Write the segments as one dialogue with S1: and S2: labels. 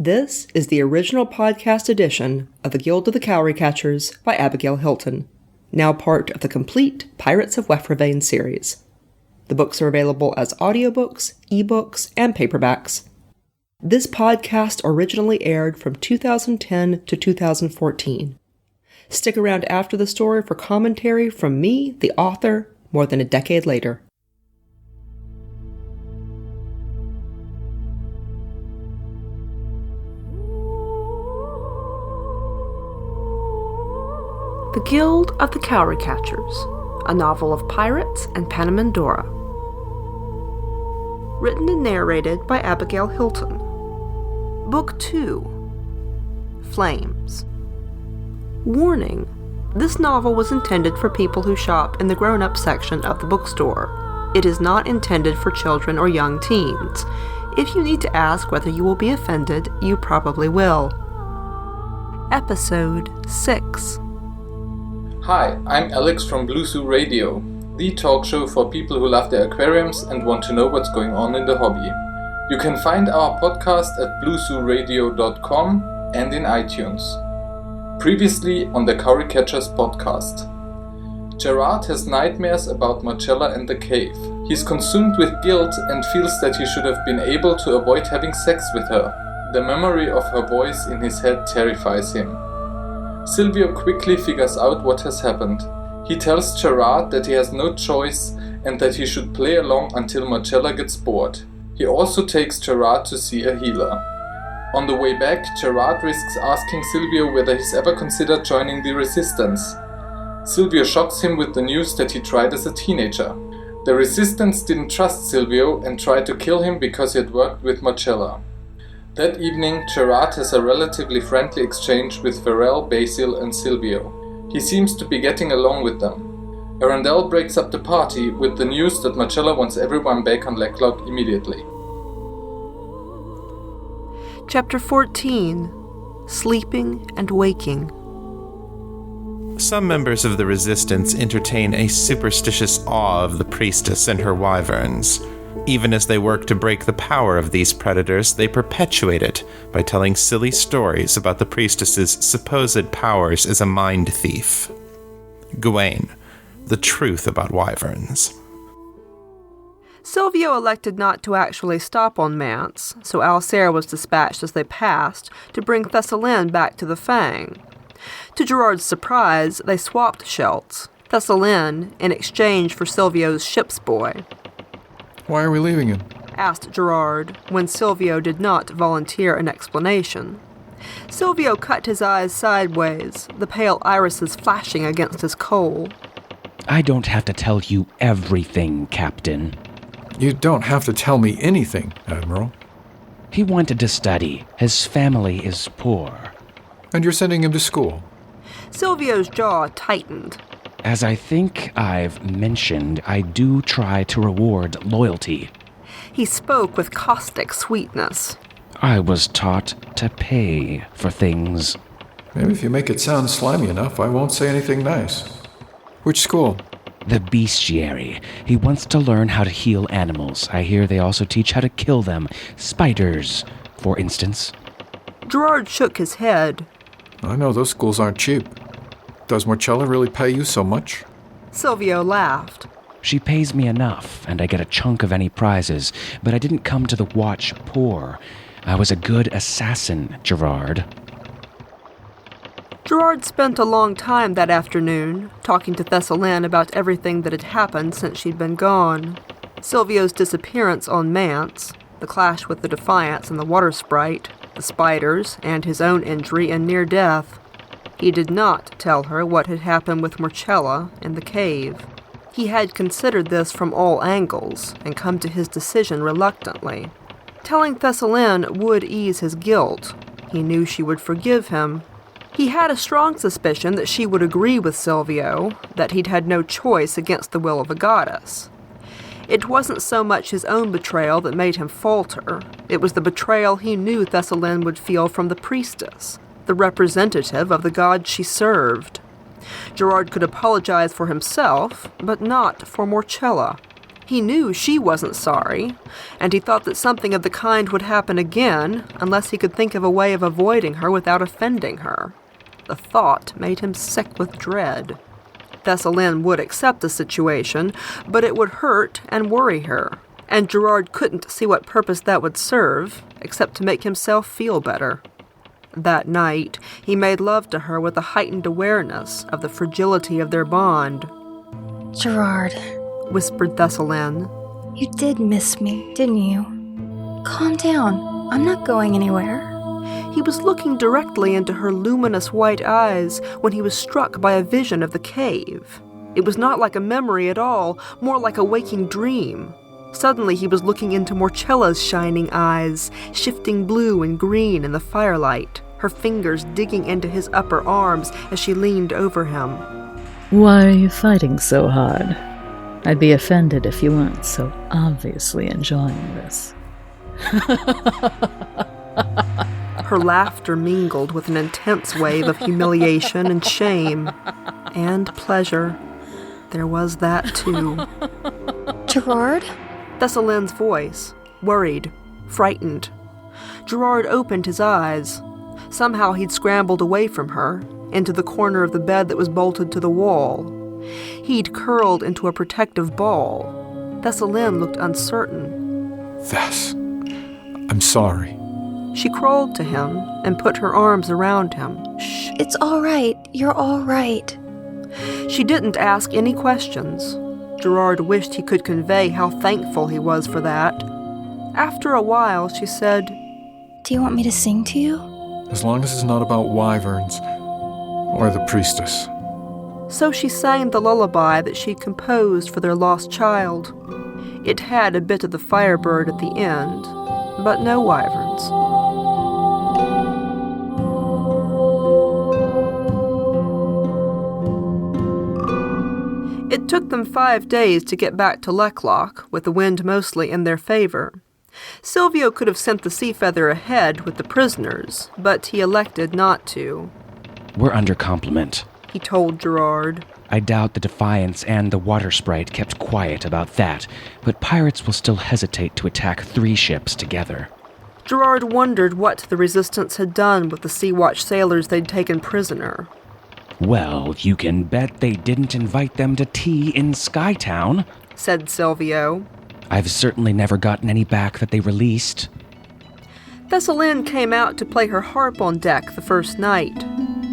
S1: This is the original podcast edition of The Guild of the Cowry Catchers by Abigail Hilton, now part of the complete Pirates of Wefrevane series. The books are available as audiobooks, ebooks, and paperbacks. This podcast originally aired from 2010 to 2014. Stick around after the story for commentary from me, the author, more than a decade later. The Guild of the Cowry Catchers, a novel of pirates and Panamindorah. Written and narrated by Abigail Hilton. Book 2, Flames. Warning: this novel was intended for people who shop in the grown-up section of the bookstore. It is not intended for children or young teens. If you need to ask whether you will be offended, you probably will. Episode 6.
S2: Hi, I'm Alex from Blue Zoo Radio, the talk show for people who love their aquariums and want to know what's going on in the hobby. You can find our podcast at bluezooradio.com and in iTunes. Previously on the Cowry Catchers podcast. Gerard has nightmares about Marcella and the cave. He's consumed with guilt and feels that he should have been able to avoid having sex with her. The memory of her voice in his head terrifies him. Silvio quickly figures out what has happened. He tells Gerard that he has no choice and that he should play along until Marcella gets bored. He also takes Gerard to see a healer. On the way back, Gerard risks asking Silvio whether he's ever considered joining the resistance. Silvio shocks him with the news that he tried as a teenager. The resistance didn't trust Silvio and tried to kill him because he had worked with Marcella. That evening, Gerard has a relatively friendly exchange with Varel, Basil and Silvio. He seems to be getting along with them. Arundel breaks up the party with the news that Marcella wants everyone back on Lecklock immediately.
S1: Chapter 14. Sleeping and Waking.
S3: Some members of the Resistance entertain a superstitious awe of the priestess and her wyverns. Even as they work to break the power of these predators, they perpetuate it by telling silly stories about the priestess's supposed powers as a mind thief. Gawain, the truth about wyverns.
S1: Silvio elected not to actually stop on Mance, so Alcera was dispatched as they passed to bring Thessalin back to the Fang. To Gerard's surprise, they swapped shelts, Thessalin in exchange for Silvio's ship's boy.
S4: Why are we leaving him?
S1: Asked Gerard, when Silvio did not volunteer an explanation. Silvio cut his eyes sideways, the pale irises flashing against his kohl.
S5: I don't have to tell you everything, Captain.
S4: You don't have to tell me anything, Admiral.
S5: He wanted to study. His family is poor.
S4: And you're sending him to school?
S1: Silvio's jaw tightened.
S5: As I think I've mentioned, I do try to reward loyalty.
S1: He spoke with caustic sweetness.
S5: I was taught to pay for things.
S4: Maybe if you make it sound slimy enough, I won't say anything nice. Which school?
S5: The bestiary. He wants to learn how to heal animals. I hear they also teach how to kill them. Spiders, for instance.
S1: Gerard shook his head.
S4: I know those schools aren't cheap. Does Marcella really pay you so much?
S1: Silvio laughed.
S5: She pays me enough, and I get a chunk of any prizes, but I didn't come to the watch poor. I was a good assassin, Gerard.
S1: Gerard spent a long time that afternoon, talking to Thessalin about everything that had happened since she'd been gone. Silvio's disappearance on Mance, the clash with the Defiance and the Water Sprite, the spiders, and his own injury and near death. He did not tell her what had happened with Marcella in the cave. He had considered this from all angles and come to his decision reluctantly. Telling Thessalin would ease his guilt. He knew she would forgive him. He had a strong suspicion that she would agree with Silvio, that he'd had no choice against the will of a goddess. It wasn't so much his own betrayal that made him falter. It was the betrayal he knew Thessalin would feel from the priestess, the representative of the god she served. Gerard could apologize for himself, but not for Marcella. He knew she wasn't sorry, and he thought that something of the kind would happen again unless he could think of a way of avoiding her without offending her. The thought made him sick with dread. Thessalyn would accept the situation, but it would hurt and worry her, and Gerard couldn't see what purpose that would serve, except to make himself feel better. That night, he made love to her with a heightened awareness of the fragility of their bond.
S6: Gerard,
S1: whispered Thessalyn.
S6: You did miss me, didn't you? Calm down. I'm not going anywhere.
S1: He was looking directly into her luminous white eyes when he was struck by a vision of the cave. It was not like a memory at all, more like a waking dream. Suddenly he was looking into Morcella's shining eyes, shifting blue and green in the firelight, her fingers digging into his upper arms as she leaned over him.
S7: Why are you fighting so hard? I'd be offended if you weren't so obviously enjoying this.
S1: Her laughter mingled with an intense wave of humiliation and shame, and pleasure. There was that, too.
S6: Gerard?
S1: Thessalyn's voice, worried, frightened. Gerard opened his eyes. Somehow he'd scrambled away from her, into the corner of the bed that was bolted to the wall. He'd curled into a protective ball. Thessalyn looked uncertain.
S4: Thess, I'm sorry.
S1: She crawled to him and put her arms around him.
S6: Shh, it's all right. You're all right.
S1: She didn't ask any questions. Gerard wished he could convey how thankful he was for that. After a while, she said,
S6: Do you want me to sing to you?
S4: As long as it's not about wyverns or the priestess.
S1: So she sang the lullaby that she'd composed for their lost child. It had a bit of the firebird at the end, but no wyverns. It took them 5 days to get back to Lecklock, with the wind mostly in their favor. Silvio could have sent the Sea Feather ahead with the prisoners, but he elected not to.
S5: We're under compliment,
S1: he told Gerard.
S5: I doubt the Defiance and the Water Sprite kept quiet about that, but pirates will still hesitate to attack 3 ships together.
S1: Gerard wondered what the Resistance had done with the Sea Watch sailors they'd taken prisoner.
S5: Well, you can bet they didn't invite them to tea in Skytown,
S1: said Silvio.
S5: I've certainly never gotten any back that they released.
S1: Thessalyn came out to play her harp on deck the first night.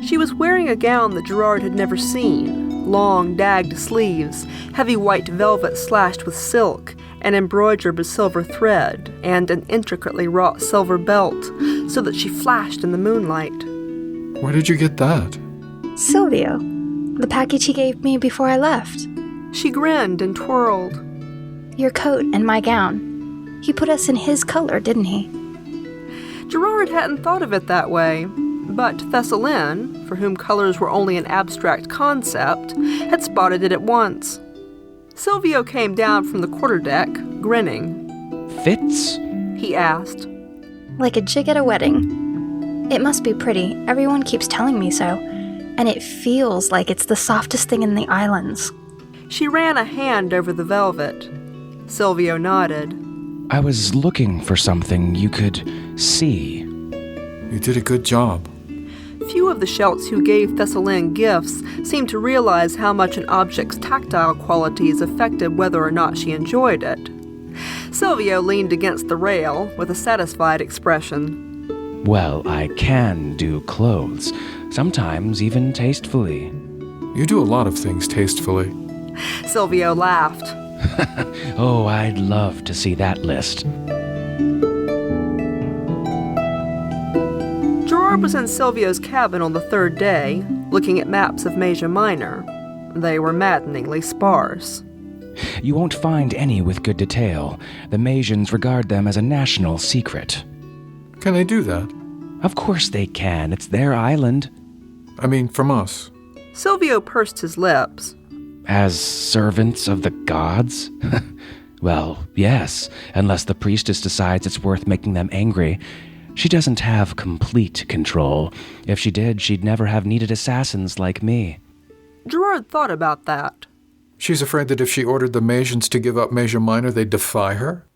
S1: She was wearing a gown that Gerard had never seen, long, dagged sleeves, heavy white velvet slashed with silk, and embroidered with silver thread, and an intricately wrought silver belt, so that she flashed in the moonlight.
S4: Where did you get that?
S6: Silvio. The package he gave me before I left.
S1: She grinned and twirled.
S6: Your coat and my gown. He put us in his color, didn't he?
S1: Gerard hadn't thought of it that way, but Thessalyn, for whom colors were only an abstract concept, had spotted it at once. Silvio came down from the quarterdeck, grinning.
S5: Fits?
S1: He asked.
S6: Like a jig at a wedding. It must be pretty. Everyone keeps telling me so. And it feels like it's the softest thing in the islands.
S1: She ran a hand over the velvet. Silvio nodded.
S5: I was looking for something you could see.
S4: You did a good job.
S1: Few of the Shelts who gave Thessalyn gifts seemed to realize how much an object's tactile qualities affected whether or not she enjoyed it. Silvio leaned against the rail with a satisfied expression.
S5: Well, I can do clothes, sometimes even tastefully.
S4: You do a lot of things tastefully.
S1: Silvio laughed.
S5: Oh, I'd love to see that list.
S1: Gerard was in Silvio's cabin on the 3rd day, looking at maps of Asia Minor. They were maddeningly sparse.
S5: You won't find any with good detail. The Magians regard them as a national secret.
S4: Can they do that?
S5: Of course they can. It's their island.
S4: I mean, from us.
S1: Silvio pursed his lips.
S5: As servants of the gods? Well, yes, unless the priestess decides it's worth making them angry. She doesn't have complete control. If she did, she'd never have needed assassins like me.
S1: Gerard thought about that.
S4: She's afraid that if she ordered the Magians to give up Asia Minor, they'd defy her?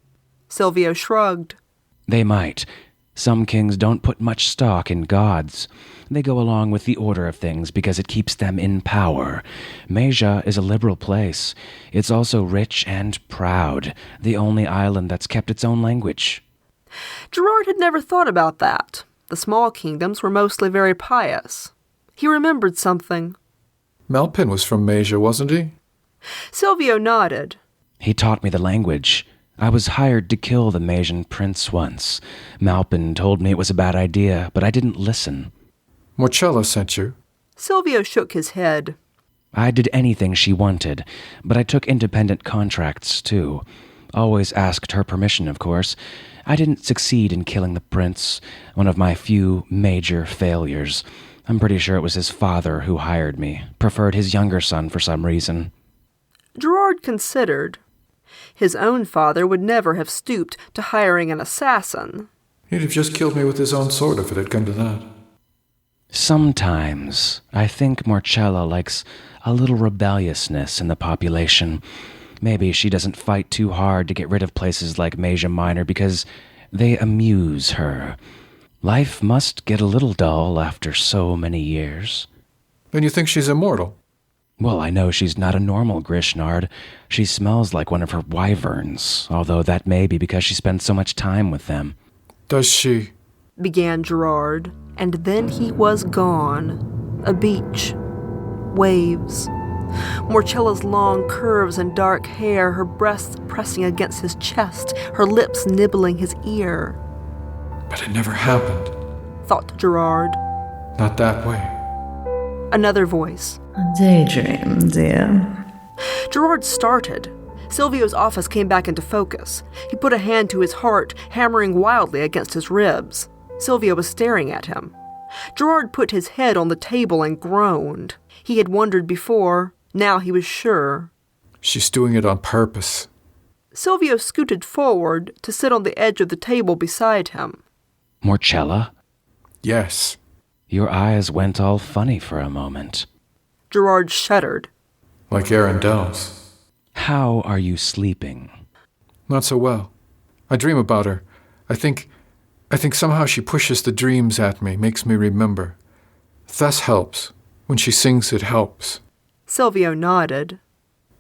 S1: Silvio shrugged.
S5: They might. Some kings don't put much stock in gods. They go along with the order of things because it keeps them in power. Masia is a liberal place. It's also rich and proud, the only island that's kept its own language.
S1: Gerard had never thought about that. The small kingdoms were mostly very pious. He remembered something.
S4: Malpin was from Masia, wasn't he?
S1: Silvio nodded.
S5: He taught me the language. I was hired to kill the Masian prince once. Malpin told me it was a bad idea, but I didn't listen.
S4: Morchella sent you.
S1: Silvio shook his head.
S5: I did anything she wanted, but I took independent contracts, too. Always asked her permission, of course. I didn't succeed in killing the prince, one of my few major failures. I'm pretty sure it was his father who hired me, preferred his younger son for some reason.
S1: Gerard considered. His own father would never have stooped to hiring an assassin.
S4: He'd have just killed me with his own sword if it had come to that.
S5: Sometimes I think Morchella likes a little rebelliousness in the population. Maybe she doesn't fight too hard to get rid of places like Asia Minor because they amuse her. Life must get a little dull after so many years.
S4: Then you think she's immortal?
S5: Well, I know she's not a normal Grishnard. She smells like one of her wyverns, although that may be because she spends so much time with them.
S4: Does she?
S1: Began Gerard, and then he was gone. A beach. Waves. Morchella's long curves and dark hair, her breasts pressing against his chest, her lips nibbling his ear.
S4: But it never happened.
S1: Thought Gerard.
S4: Not that way.
S1: Another voice.
S7: A daydream, dear.
S1: Gerard started. Silvio's office came back into focus. He put a hand to his heart, hammering wildly against his ribs. Silvio was staring at him. Gerard put his head on the table and groaned. He had wondered before. Now he was sure.
S4: She's doing it on purpose.
S1: Silvio scooted forward to sit on the edge of the table beside him.
S5: Morchella?
S4: Yes.
S5: Your eyes went all funny for a moment.
S1: Gerard shuddered.
S4: Like Arendelle's.
S5: How are you sleeping?
S4: Not so well. I dream about her. I think somehow she pushes the dreams at me, makes me remember. Thus helps. When she sings, it helps.
S1: Silvio nodded.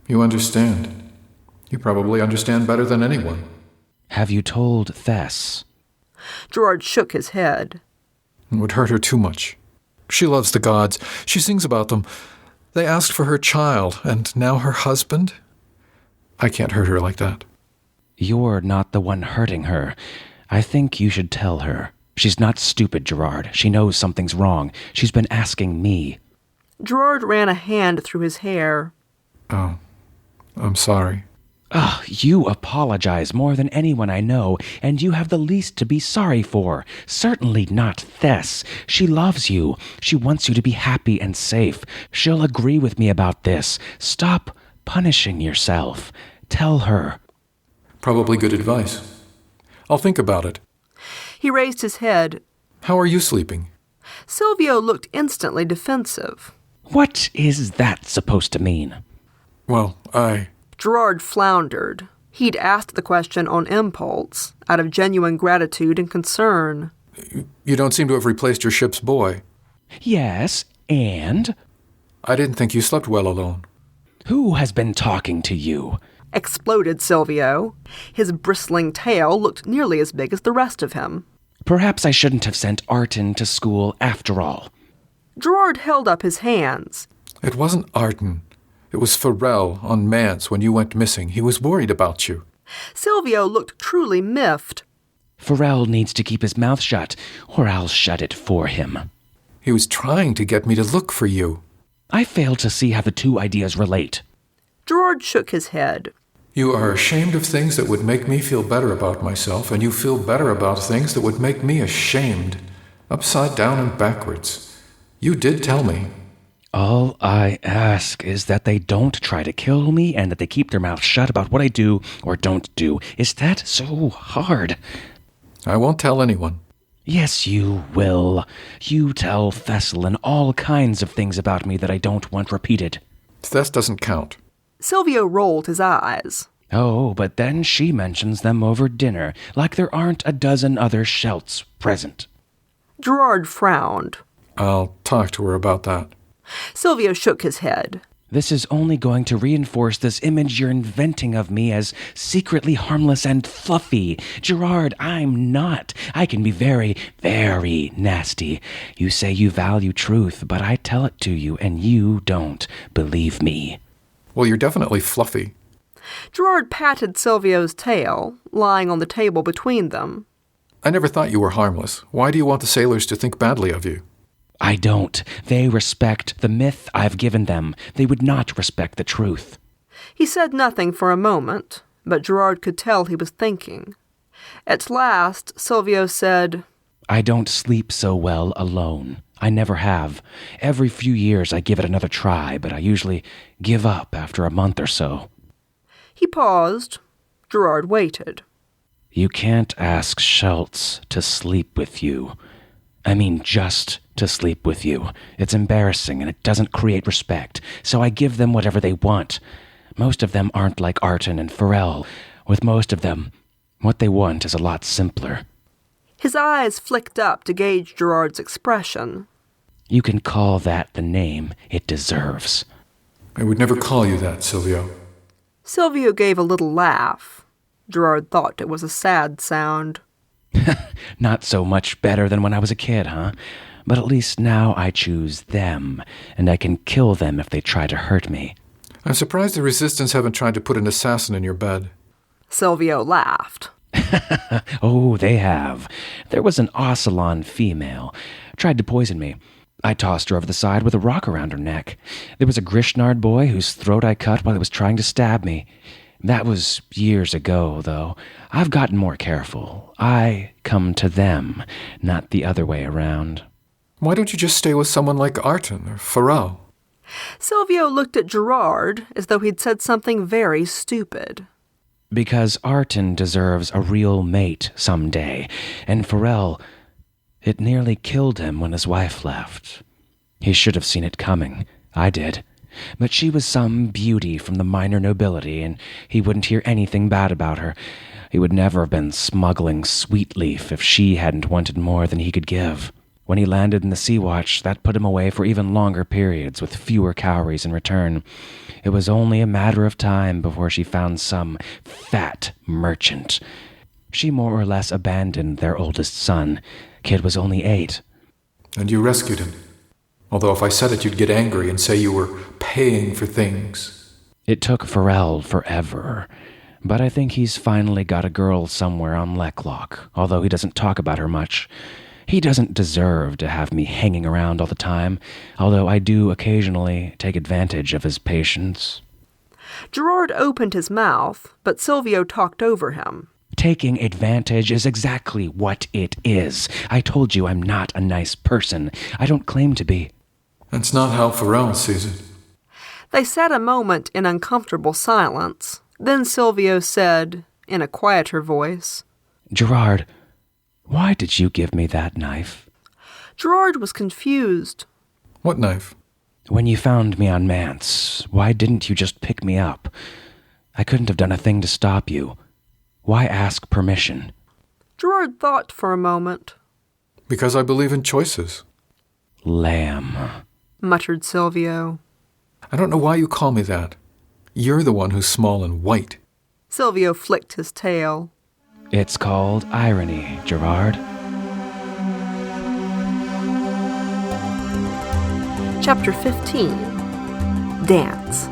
S4: You understand. You probably understand better than anyone.
S5: Have you told Thess?
S1: Gerard shook his head.
S4: It would hurt her too much. She loves the gods. She sings about them. They asked for her child, and now her husband? I can't hurt her like that.
S5: You're not the one hurting her. I think you should tell her. She's not stupid, Gerard. She knows something's wrong. She's been asking me.
S1: Gerard ran a hand through his hair.
S4: Oh, I'm sorry.
S5: You apologize more than anyone I know, and you have the least to be sorry for. Certainly not Thess. She loves you. She wants you to be happy and safe. She'll agree with me about this. Stop punishing yourself. Tell her.
S4: Probably good advice. I'll think about it.
S1: He raised his head.
S4: How are you sleeping?
S1: Silvio looked instantly defensive.
S5: What is that supposed to mean?
S4: Well,
S1: Gerard floundered. He'd asked the question on impulse, out of genuine gratitude and concern.
S4: You don't seem to have replaced your ship's boy.
S5: Yes, and?
S4: I didn't think you slept well alone.
S5: Who has been talking to you?
S1: Exploded Silvio. His bristling tail looked nearly as big as the rest of him.
S5: Perhaps I shouldn't have sent Arton to school after all.
S1: Gerard held up his hands.
S4: It wasn't Arton. It was Pharrell on Mance when you went missing. He was worried about you.
S1: Silvio looked truly miffed.
S5: Pharrell needs to keep his mouth shut, or I'll shut it for him.
S4: He was trying to get me to look for you.
S5: I fail to see how the two ideas relate.
S1: Gerard shook his head.
S4: You are ashamed of things that would make me feel better about myself, and you feel better about things that would make me ashamed. Upside down and backwards. You did tell me.
S5: All I ask is that they don't try to kill me and that they keep their mouth shut about what I do or don't do. Is that so hard?
S4: I won't tell anyone.
S5: Yes, you will. You tell Thessalon all kinds of things about me that I don't want repeated.
S4: Thess doesn't count.
S1: Silvio rolled his eyes.
S5: Oh, but then she mentions them over dinner, like there aren't a dozen other Shelts present.
S1: Gerard frowned.
S4: I'll talk to her about that.
S1: Silvio shook his head.
S5: This is only going to reinforce this image you're inventing of me as secretly harmless and fluffy. Gerard, I'm not. I can be very, very nasty. You say you value truth, but I tell it to you, and you don't believe me.
S4: Well, you're definitely fluffy.
S1: Gerard patted Silvio's tail, lying on the table between them.
S4: I never thought you were harmless. Why do you want the sailors to think badly of you?
S5: I don't. They respect the myth I've given them. They would not respect the truth.
S1: He said nothing for a moment, but Gerard could tell he was thinking. At last, Silvio said,
S5: I don't sleep so well alone. I never have. Every few years I give it another try, but I usually give up after a month or so.
S1: He paused. Gerard waited.
S5: You can't ask Shelts to sleep with you. I mean, just to sleep with you. It's embarrassing and it doesn't create respect, so I give them whatever they want. Most of them aren't like Arton and Farrell. With most of them, what they want is a lot simpler.
S1: His eyes flicked up to gauge Gerard's expression.
S5: You can call that the name it deserves.
S4: I would never call you that, Silvio.
S1: Silvio gave a little laugh. Gerard thought it was a sad sound.
S5: Not so much better than when I was a kid, huh? But at least now I choose them, and I can kill them if they try to hurt me.
S4: I'm surprised the Resistance haven't tried to put an assassin in your bed.
S1: Silvio laughed.
S5: Oh, they have. There was an Ocelon female. Tried to poison me. I tossed her over the side with a rock around her neck. There was a Grishnard boy whose throat I cut while he was trying to stab me. That was years ago, though. I've gotten more careful. I come to them, not the other way around.
S4: Why don't you just stay with someone like Arton or Farrell?
S1: Silvio looked at Gerard as though he'd said something very stupid.
S5: Because Arton deserves a real mate someday, and Farrell, it nearly killed him when his wife left. He should have seen it coming. I did. But she was some beauty from the minor nobility, and he wouldn't hear anything bad about her. He would never have been smuggling Sweetleaf if she hadn't wanted more than he could give. When he landed in the Sea Watch, that put him away for even longer periods with fewer cowries in return. It was only a matter of time before she found some fat merchant. She more or less abandoned their oldest son. Kid was only 8.
S4: And you rescued him. Although if I said it, you'd get angry and say you were paying for things.
S5: It took Farrell forever. But I think he's finally got a girl somewhere on Lecklock, although he doesn't talk about her much. He doesn't deserve to have me hanging around all the time, although I do occasionally take advantage of his patience.
S1: Gerard opened his mouth, but Silvio talked over him.
S5: Taking advantage is exactly what it is. I told you I'm not a nice person. I don't claim to be.
S4: That's not how Farrell sees it.
S1: They sat a moment in uncomfortable silence. Then Silvio said, in a quieter voice,
S5: Gerard, why did you give me that knife?
S1: Gerard was confused.
S4: What knife?
S5: When you found me on Mance, why didn't you just pick me up? I couldn't have done a thing to stop you. Why ask permission?
S1: Gerard thought for a moment.
S4: Because I believe in choices.
S5: Lamb,
S1: muttered Silvio.
S4: I don't know why you call me that. You're the one who's small and white.
S1: Silvio flicked his tail.
S5: It's called irony, Gerard.
S1: Chapter 15. Dance.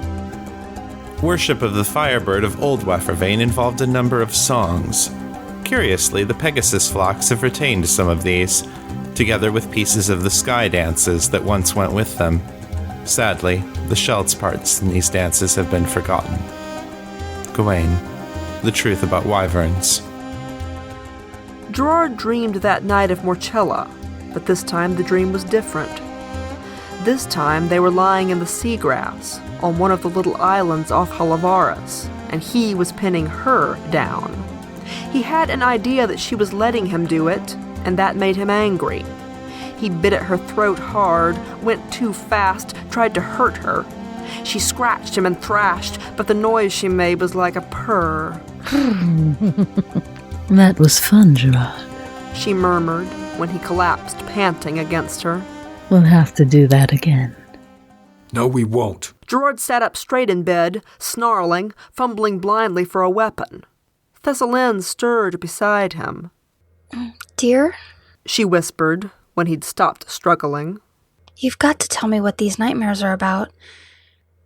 S3: Worship of the Firebird of Old Weffervane involved a number of songs. Curiously, the Pegasus flocks have retained some of these, together with pieces of the sky dances that once went with them. Sadly, the Shelts parts in these dances have been forgotten. Gawain, the truth about wyverns.
S1: Gerard dreamed that night of Morchella, but this time the dream was different. This time they were lying in the seagrass on one of the little islands off Halavaras, and he was pinning her down. He had an idea that she was letting him do it, and that made him angry. He bit at her throat hard, went too fast, tried to hurt her. She scratched him and thrashed, but the noise she made was like a purr.
S7: That was fun, Gerard.
S1: She murmured when he collapsed, panting against her.
S7: We'll have to do that again.
S4: No, we won't.
S1: Gerard sat up straight in bed, snarling, fumbling blindly for a weapon. Thessalene stirred beside him.
S6: Dear,
S1: She whispered when he'd stopped struggling.
S6: you've got to tell me what these nightmares are about.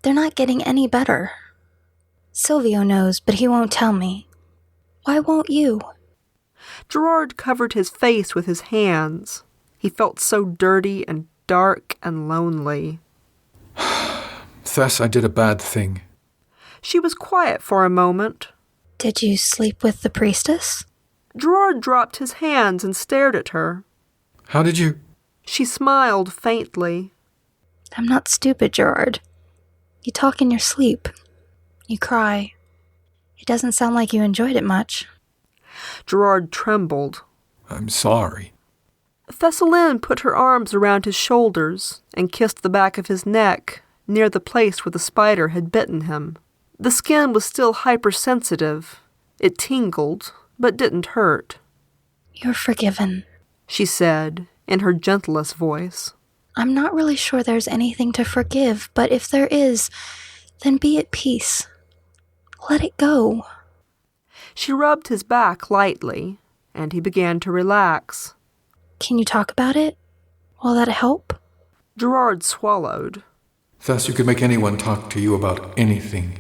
S6: They're not getting any better. Silvio knows, but he won't tell me. Why won't you?
S1: Gerard covered his face with his hands. He felt so dirty and dark and lonely.
S4: Thess, I did a bad thing.
S1: She was quiet for a moment.
S6: Did you sleep with the priestess?
S1: Gerard dropped his hands and stared at her.
S4: How did you...
S1: She smiled faintly.
S6: I'm not stupid, Gerard. You talk in your sleep. You cry. It doesn't sound like you enjoyed it much.
S1: Gerard trembled.
S4: I'm sorry.
S1: Thessalene put her arms around his shoulders and kissed the back of his neck, near the place where the spider had bitten him. The skin was still hypersensitive. It tingled, but didn't hurt.
S6: You're forgiven.
S1: She said, in her gentlest voice.
S6: I'm not really sure there's anything to forgive, but if there is, then be at peace. Let it go.
S1: She rubbed his back lightly, and he began to relax.
S6: Can you talk about it? Will that help?
S1: Gerard swallowed.
S4: Thess, you could make anyone talk to you about anything.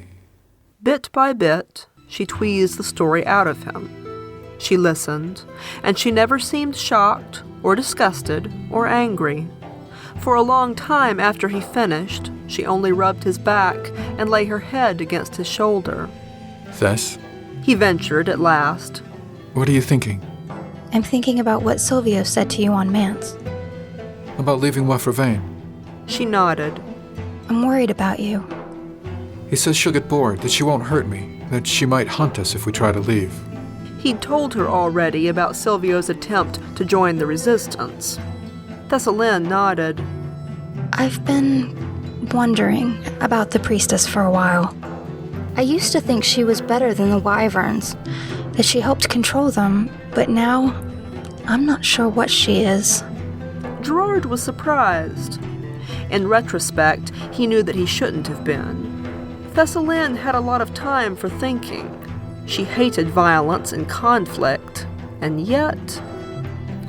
S1: Bit by bit, she tweezed the story out of him. She listened, and she never seemed shocked or disgusted or angry. For a long time after he finished, she only rubbed his back and lay her head against his shoulder.
S4: Thess,
S1: He ventured at last.
S4: what are you thinking?
S6: I'm thinking about what Silvio said to you on Mance.
S4: About leaving Wefravain?
S1: She nodded.
S6: I'm worried about you.
S4: He says she'll get bored, that she won't hurt me, that she might hunt us if we try to leave.
S1: He'd told her already about Silvio's attempt to join the resistance. Thessalene nodded.
S6: I've been wondering about the priestess for a while. I used to think she was better than the wyverns, that she helped control them, but now I'm not sure what she is.
S1: Gerard was surprised. In retrospect, he knew that he shouldn't have been. Thessalene had a lot of time for thinking. She hated violence and conflict, and yet...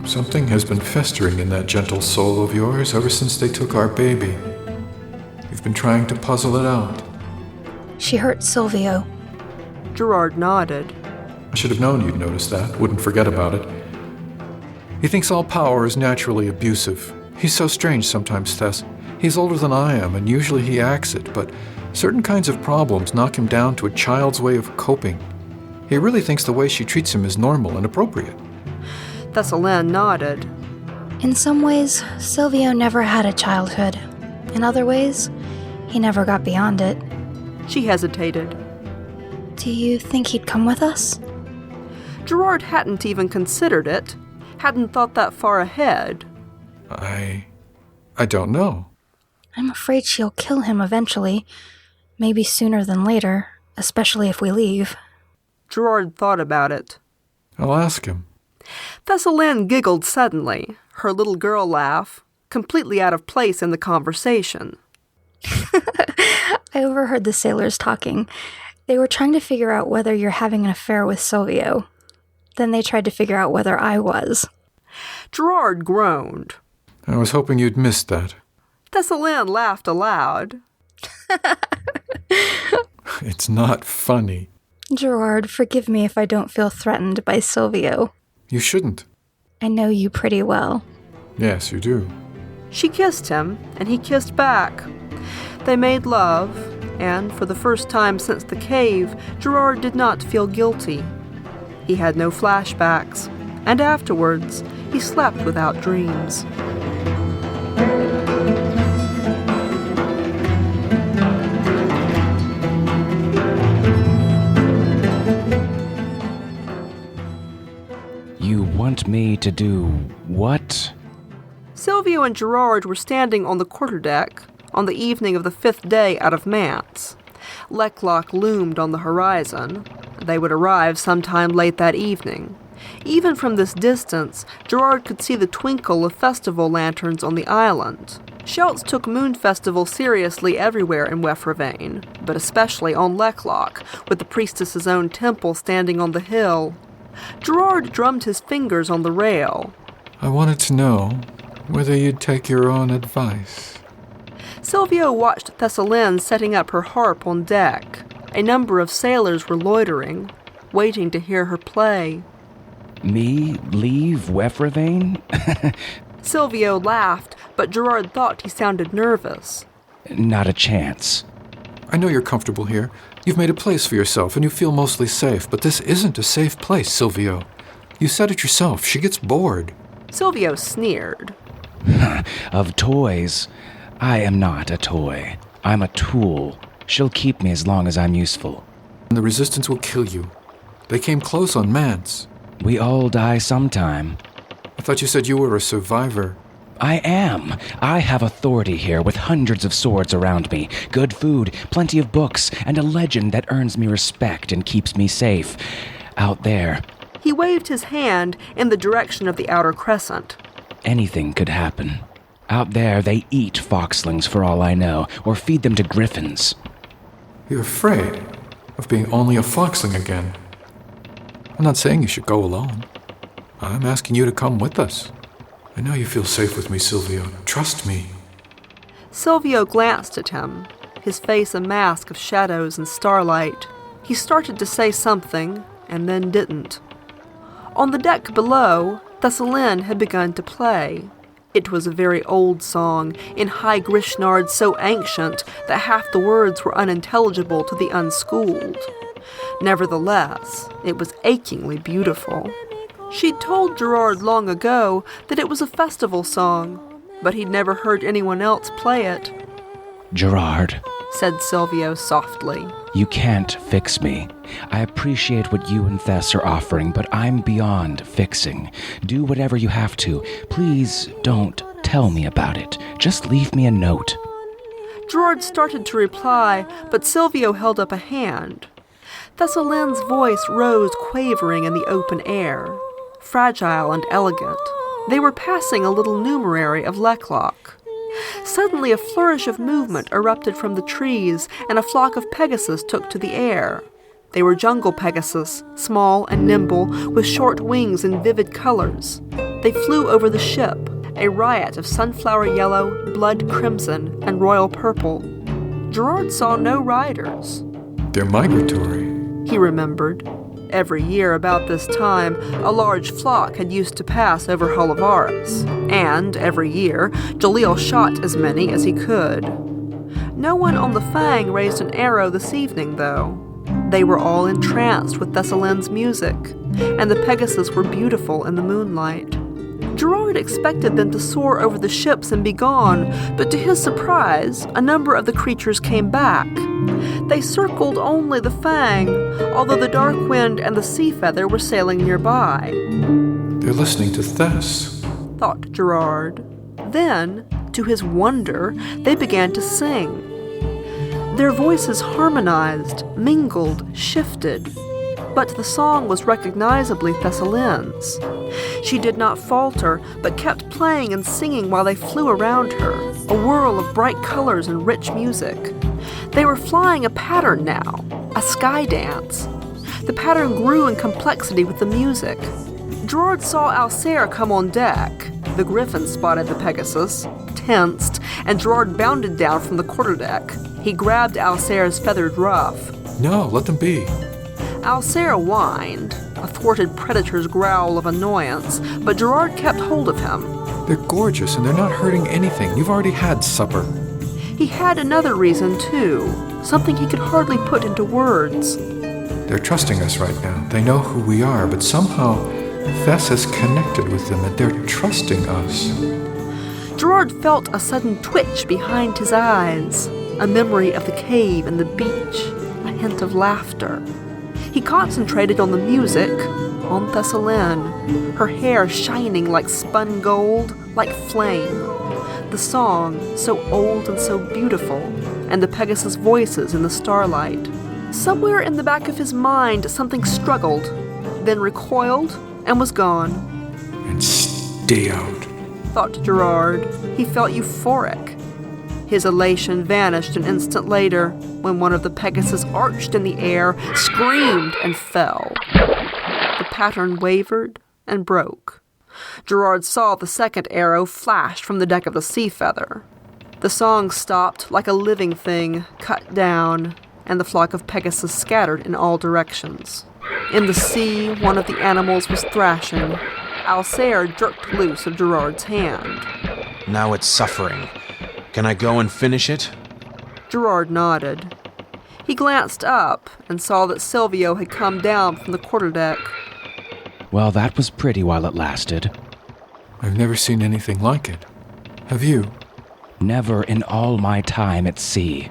S4: Something has been festering in that gentle soul of yours ever since they took our baby. You've been trying to puzzle it out.
S6: She hurt Silvio.
S1: Gerard nodded.
S4: I should have known you'd notice that, wouldn't forget about it. He thinks all power is naturally abusive. He's so strange sometimes, Thess. He's older than I am, and usually he acts it, but certain kinds of problems knock him down to a child's way of coping. He really thinks the way she treats him is normal and appropriate.
S1: Thessalene nodded.
S6: In some ways, Silvio never had a childhood. In other ways, he never got beyond it.
S1: She hesitated.
S6: Do you think he'd come with us?
S1: Gerard hadn't even considered it, hadn't thought that far ahead.
S4: I don't know.
S6: I'm afraid she'll kill him eventually. Maybe sooner than later, especially if we leave.
S1: Gerard thought about it.
S4: I'll ask him.
S1: Thessalene giggled suddenly, her little girl laugh, completely out of place in the conversation.
S6: I overheard the sailors talking. They were trying to figure out whether you're having an affair with Silvio. Then they tried to figure out whether I was.
S1: Gerard groaned.
S4: I was hoping you'd missed that.
S1: Thessalene laughed aloud.
S4: It's not funny.
S6: Gerard, forgive me if I don't feel threatened by Silvio.
S4: You shouldn't.
S6: I know you pretty well.
S4: Yes, you do.
S1: She kissed him, and he kissed back. They made love, and for the first time since the cave, Gerard did not feel guilty. He had no flashbacks, and afterwards, he slept without dreams.
S5: You want me to do what?
S1: Silvio and Gerard were standing on the quarterdeck, on the evening of the 5th day out of Manse. Lecklock loomed on the horizon. They would arrive sometime late that evening. Even from this distance, Gerard could see the twinkle of festival lanterns on the island. Shelts took Moon Festival seriously everywhere in Wefravain, but especially on Lecklock, with the priestess's own temple standing on the hill. Gerard drummed his fingers on the rail.
S4: I wanted to know whether you'd take your own advice.
S1: Silvio watched Thessaline setting up her harp on deck. A number of sailors were loitering, waiting to hear her play.
S5: Me leave Wefravain?
S1: Silvio laughed, but Gerard thought he sounded nervous.
S5: Not a chance.
S4: I know you're comfortable here. You've made a place for yourself and you feel mostly safe, but this isn't a safe place, Silvio. You said it yourself. She gets bored.
S1: Silvio sneered.
S5: Of toys, I am not a toy. I'm a tool. She'll keep me as long as I'm useful.
S4: And the Resistance will kill you. They came close on Manse.
S5: We all die sometime.
S4: I thought you said you were a survivor.
S5: I am. I have authority here with hundreds of swords around me, good food, plenty of books, and a legend that earns me respect and keeps me safe. Out there.
S1: He waved his hand in the direction of the outer crescent.
S5: Anything could happen. Out there, they eat foxlings for all I know, or feed them to griffins.
S4: You're afraid of being only a foxling again. I'm not saying you should go alone. I'm asking you to come with us. I know you feel safe with me, Silvio. Trust me.
S1: Silvio glanced at him, his face a mask of shadows and starlight. He started to say something, and then didn't. On the deck below, Thessaline had begun to play. It was a very old song, in High Grishnard so ancient that half the words were unintelligible to the unschooled. Nevertheless, it was achingly beautiful. She'd told Gerard long ago that it was a festival song, but he'd never heard anyone else play it.
S5: Gerard,
S1: said Silvio softly.
S5: You can't fix me. I appreciate what you and Thess are offering, but I'm beyond fixing. Do whatever you have to. Please don't tell me about it. Just leave me a note.
S1: Gerard started to reply, but Silvio held up a hand. Thessaline's voice rose quavering in the open air, fragile and elegant. They were passing a little numerary of Lecklock. Suddenly a flourish of movement erupted from the trees, and a flock of Pegasus took to the air. They were jungle Pegasus, small and nimble, with short wings in vivid colors. They flew over the ship, a riot of sunflower yellow, blood crimson, and royal purple. Gerard saw no riders.
S4: They're migratory,
S1: he remembered. Every year about this time, a large flock had used to pass over Hullavaris, and every year, Jalil shot as many as he could. No one on the Fang raised an arrow this evening, though. They were all entranced with Thessaline's music, and the Pegasus were beautiful in the moonlight. Gerard expected them to soar over the ships and be gone, but to his surprise, a number of the creatures came back. They circled only the Fang, although the Dark Wind and the Sea Feather were sailing nearby.
S4: They're listening to Thess,
S1: thought Gerard. Then, to his wonder, they began to sing. Their voices harmonized, mingled, shifted, but the song was recognizably Thessaline's. She did not falter, but kept playing and singing while they flew around her, a whirl of bright colors and rich music. They were flying a pattern now, a sky dance. The pattern grew in complexity with the music. Gerard saw Alcere come on deck. The Griffin spotted the Pegasus, tensed, and Gerard bounded down from the quarterdeck. He grabbed Alcere's feathered ruff.
S4: No, let them be.
S1: Alcere whined, a thwarted predator's growl of annoyance, but Gerard kept hold of him.
S4: They're gorgeous and they're not hurting anything. You've already had supper.
S1: He had another reason, too, something he could hardly put into words.
S4: They're trusting us right now. They know who we are, but somehow Thess has connected with them and they're trusting us.
S1: Gerard felt a sudden twitch behind his eyes, a memory of the cave and the beach, a hint of laughter. He concentrated on the music, on Thessaline, her hair shining like spun gold, like flame. The the song, so old and so beautiful, and the Pegasus voices in the starlight. Somewhere in the back of his mind, something struggled, then recoiled, and was gone.
S4: And stay out,
S1: thought Gerard. He felt euphoric. His elation vanished an instant later when one of the Pegasus arched in the air, screamed, and fell. The pattern wavered and broke. Gerard saw the second arrow flash from the deck of the Sea Feather. The song stopped like a living thing, cut down, and the flock of Pegasus scattered in all directions. In the sea, one of the animals was thrashing. Alcere jerked loose of Gerard's hand.
S8: Now it's suffering. Can I go and finish it?
S1: Gerard nodded. He glanced up and saw that Silvio had come down from the quarterdeck.
S5: Well, that was pretty while it lasted.
S4: I've never seen anything like it. Have you?
S5: Never in all my time at sea.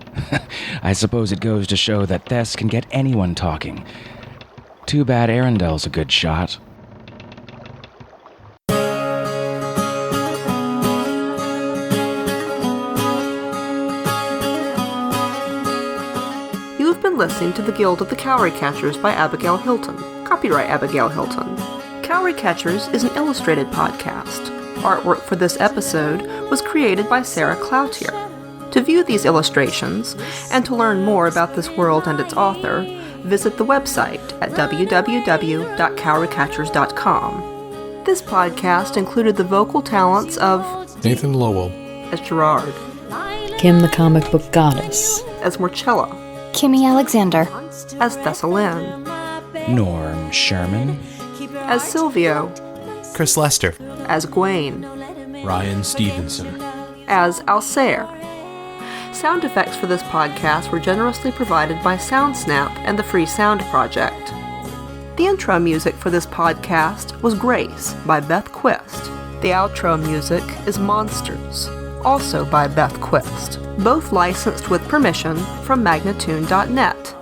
S5: I suppose it goes to show that Thess can get anyone talking. Too bad Arendel's a good shot.
S1: You have been listening to The Guild of the Cowry Catchers by Abigail Hilton. Copyright Abigail Hilton. Cowry Catchers is an illustrated podcast. Artwork for this episode was created by Sarah Cloutier. To view these illustrations, and to learn more about this world and its author, visit the website at www.cowrycatchers.com. This podcast included the vocal talents of
S4: Nathan Lowell
S1: as Gerard,
S7: Kim the comic book goddess,
S1: as Marcella,
S6: Kimmy Alexander,
S1: as Thessalyn,
S5: Norm Sherman,
S1: as Silvio,
S3: Chris Lester,
S1: as Gwaine,
S8: Ryan Stevenson,
S1: as Alcere. Sound effects for this podcast were generously provided by SoundSnap and the Free Sound Project. The intro music for this podcast was Grace by Beth Quist. The outro music is Monsters, also by Beth Quist, both licensed with permission from Magnatune.net.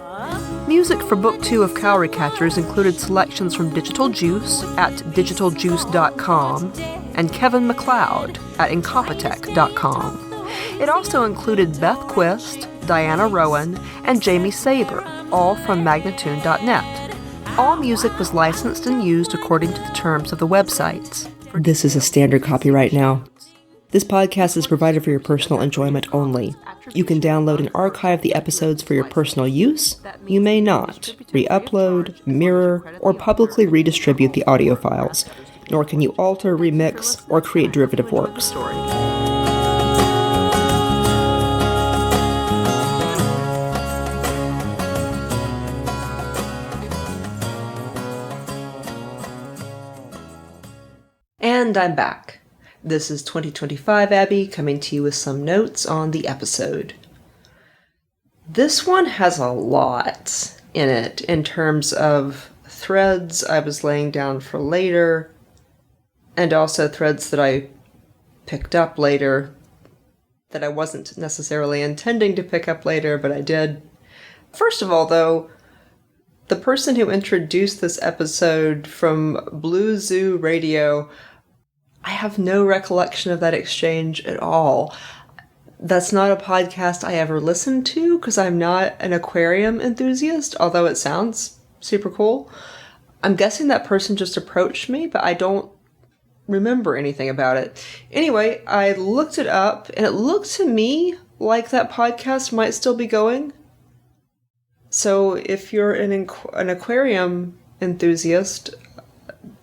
S1: Music for Book 2 of Cowry Catchers included selections from Digital Juice at digitaljuice.com and Kevin MacLeod at incompetech.com. It also included Beth Quist, Diana Rowan, and Jamie Saber, all from Magnatune.net. All music was licensed and used according to the terms of the websites. This is a standard copyright now. This podcast is provided for your personal enjoyment only. You can download and archive the episodes for your personal use. You may not re-upload, mirror, or publicly redistribute the audio files, nor can you alter, remix, or create derivative works. And I'm back. This is 2025 Abby coming to you with some notes on the episode. This one has a lot in it in terms of threads I was laying down for later, and also threads that I picked up later that I wasn't necessarily intending to pick up later, but I did. First of all, though, the person who introduced this episode from Blue Zoo Radio, I have no recollection of that exchange at all. That's not a podcast I ever listened to because I'm not an aquarium enthusiast, although it sounds super cool. I'm guessing that person just approached me, but I don't remember anything about it. Anyway, I looked it up, and it looked to me like that podcast might still be going. So if you're an aquarium enthusiast,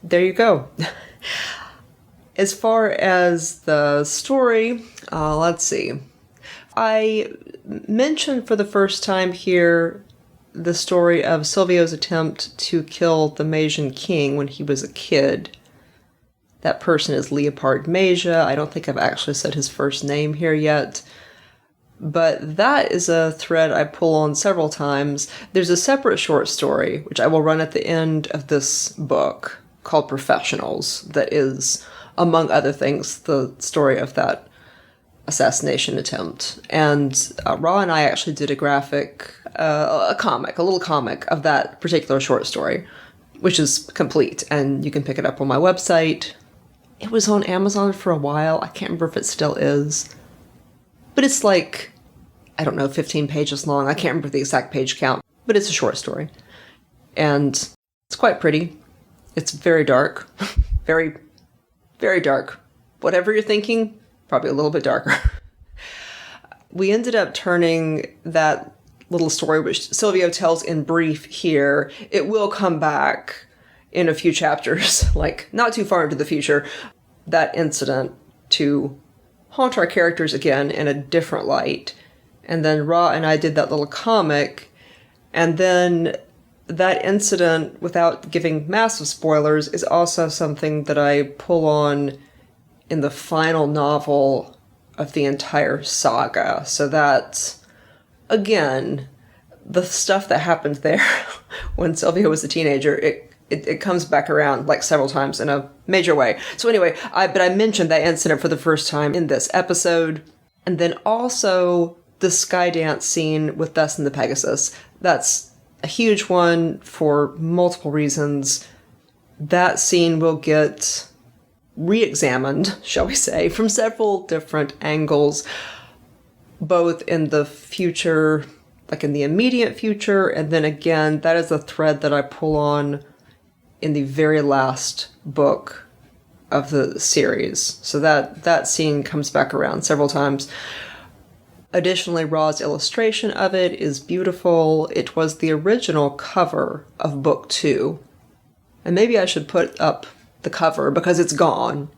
S1: there you go. As far as the story, let's see. I mentioned for the first time here the story of Silvio's attempt to kill the Majan king when he was a kid. That person is Leopard Maja. I don't think I've actually said his first name here yet. But that is a thread I pull on several times. There's a separate short story, which I will run at the end of this book, called Professionals, that is, among other things, the story of that assassination attempt. And Ra and I actually did a little comic of that particular short story, which is complete, and you can pick it up on my website. It was on Amazon for a while. I can't remember if it still is. But it's like, I don't know, 15 pages long. I can't remember the exact page count, but it's a short story. And it's quite pretty. It's very dark. Very, very dark. Whatever you're thinking, probably a little bit darker. We ended up turning that little story, which Silvio tells in brief here. It will come back in a few chapters, like not too far into the future, that incident to haunt our characters again in a different light. And then Ra and I did that little comic, and then that incident, without giving massive spoilers, is also something that I pull on in the final novel of the entire saga. So that's, again, the stuff that happened there when Silvio was a teenager, it comes back around like several times in a major way. So anyway, but I mentioned that incident for the first time in this episode. And then also the Skydance scene with Thess and the Pegasus. That's a huge one for multiple reasons. That scene will get re-examined, shall we say, from several different angles, both in the future, like in the immediate future, and then again, that is a thread that I pull on in the very last book of the series. So that scene comes back around several times. Additionally, Ra's illustration of it is beautiful. It was the original cover of book 2. And maybe I should put up the cover because it's gone.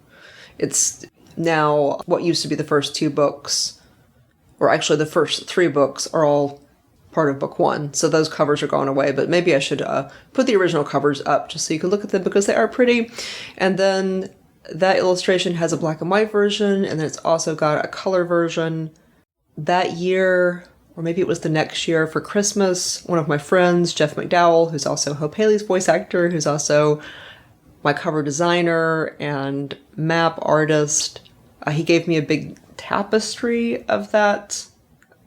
S1: It's now what used to be the first 2 books, or actually the first 3 books are all part of book 1. So those covers are gone away, but maybe I should put the original covers up just so you can look at them because they are pretty. And then that illustration has a black and white version, and then it's also got a color version. That year, or maybe it was the next year for Christmas, one of my friends, Jeff McDowell, who's also Hope Haley's voice actor, who's also my cover designer and map artist, he gave me a big tapestry of that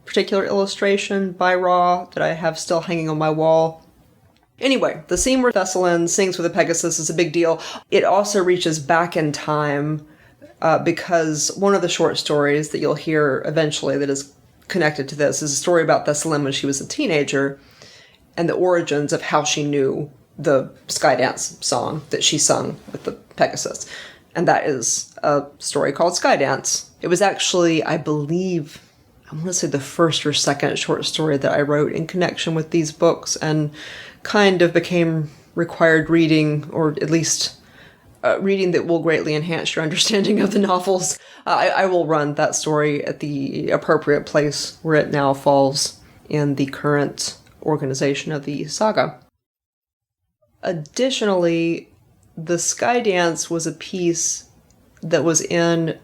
S1: particular illustration by Ra that I have still hanging on my wall. Anyway, the scene where Thessalon sings with a Pegasus is a big deal. It also reaches back in time because one of the short stories that you'll hear eventually that is connected to this is a story about Thessalon when she was a teenager and the origins of how she knew the Skydance song that she sung with the Pegasus. And that is a story called Skydance. It was actually, I believe, I want to say the first or second short story that I wrote in connection with these books and kind of became required reading, or at least reading that will greatly enhance your understanding of the novels. I will run that story at the appropriate place where it now falls in the current organization of the saga. Additionally, the Skydance was a piece that was in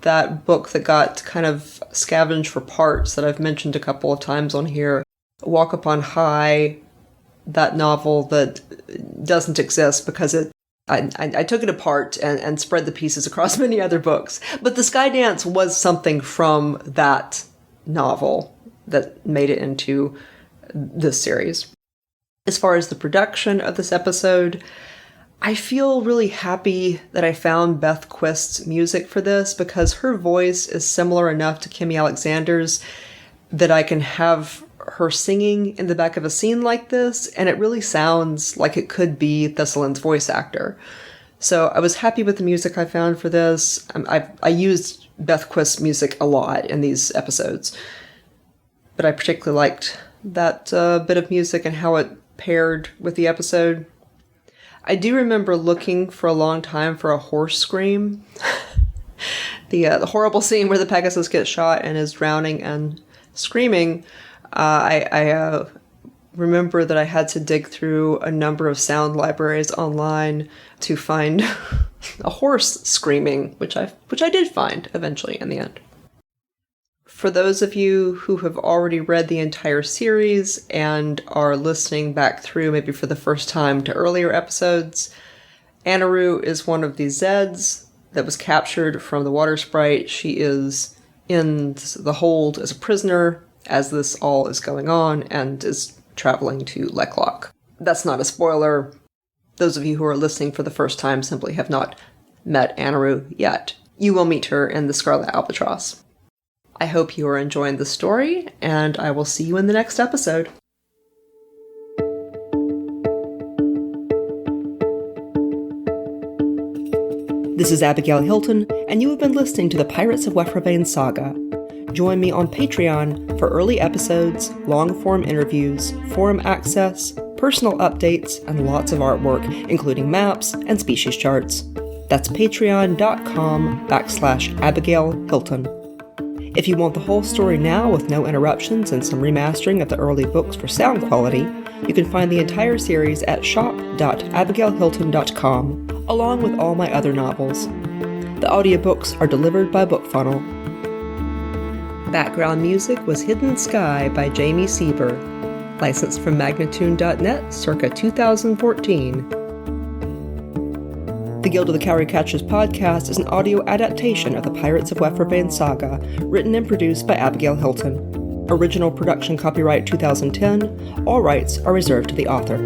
S1: that book that got kind of scavenged for parts that I've mentioned a couple of times on here. Walk Upon High, that novel that doesn't exist because I took it apart and spread the pieces across many other books. But the Skydance was something from that novel that made it into this series. As far as the production of this episode, I feel really happy that I found Beth Quist's music for this because her voice is similar enough to Kimmy Alexander's that I can have her singing in the back of a scene like this, and it really sounds like it could be Thessalon's voice actor. So I was happy with the music I found for this. I used Beth Quist's music a lot in these episodes, but I particularly liked that bit of music and how it paired with the episode. I do remember looking for a long time for a horse scream. The horrible scene where the Pegasus gets shot and is drowning and screaming. I remember that I had to dig through a number of sound libraries online to find a horse screaming, which I did find eventually in the end. For those of you who have already read the entire series and are listening back through maybe for the first time to earlier episodes, Anaru is one of the Zeds that was captured from the water sprite. She is in the hold as a prisoner as this all is going on and is traveling to Leklock. That's not a spoiler. Those of you who are listening for the first time simply have not met Anaru yet. You will meet her in The Scarlet Albatross. I hope you are enjoying the story, and I will see you in the next episode. This is Abigail Hilton, and you have been listening to the Pirates of Wefravain Saga. Join me on Patreon for early episodes, long-form interviews, forum access, personal updates, and lots of artwork, including maps and species charts. That's patreon.com/Abigail Hilton. If you want the whole story now with no interruptions and some remastering of the early books for sound quality, you can find the entire series at shop.abigailhilton.com, along with all my other novels. The audiobooks are delivered by BookFunnel. Background music was Hidden Sky by Jamie Sieber, licensed from Magnatune.net circa 2014. The Guild of the Cowry Catchers podcast is an audio adaptation of the Pirates of Wefravain Saga, written and produced by Abigail Hilton. Original production copyright 2010. All rights are reserved to the author.